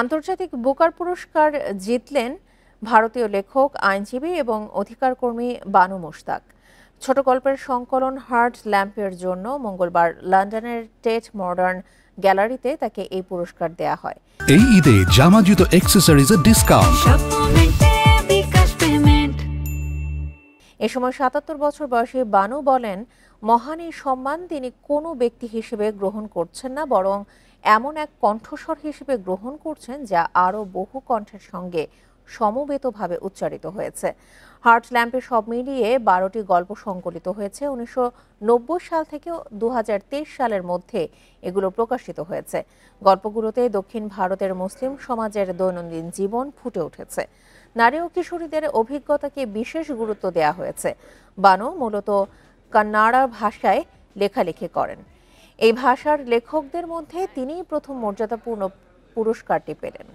আন্তর্জাতিক বুকার পুরস্কার জিতলেন ভারতীয় লেখক, আইনজীবী এবং অধিকার কর্মী বানু মুশতাক। ছোট গল্পের সংকলন হার্ট ল্যাম্পের জন্য মঙ্গলবার লন্ডনের টেট মডার্ন গ্যালারিতে তাকে এই পুরস্কার দেয়া হয়। এই ঈদে জামা জুতো অ্যাক্সেসরিজের ডিসকাউন্ট। এ সময় ৭৭ বছর বয়সী বানু বলেন, মহান এই সম্মান তিনি কোনো ব্যক্তি হিসেবে গ্রহণ করছেন না, বরং এমন এক কণ্ঠস্বর হিসেবে গ্রহণ করছেন যা আরও বহু কণ্ঠের সঙ্গে সমবেতভাবে উচ্চারিত হয়েছে। হার্ট ল্যাম্পে সব মিলিয়ে ১২টি গল্প সংকলিত হয়েছে। ১৯৯০ সাল থেকে ২০২৩ সালের মধ্যে এগুলো প্রকাশিত হয়েছে। গল্পগুলোতে দক্ষিণ ভারতের মুসলিম সমাজের দৈনন্দিন জীবন ফুটে উঠেছে। নারী ও কিশোরীদের অভিজ্ঞতাকে বিশেষ গুরুত্ব দেওয়া হয়েছে। বানু মূলত কন্নাড়া ভাষায় লেখালেখি করেন। এই ভাষার লেখকদের মধ্যে তিনিই প্রথম মর্যাদাপূর্ণ পুরস্কারটি পেলেন।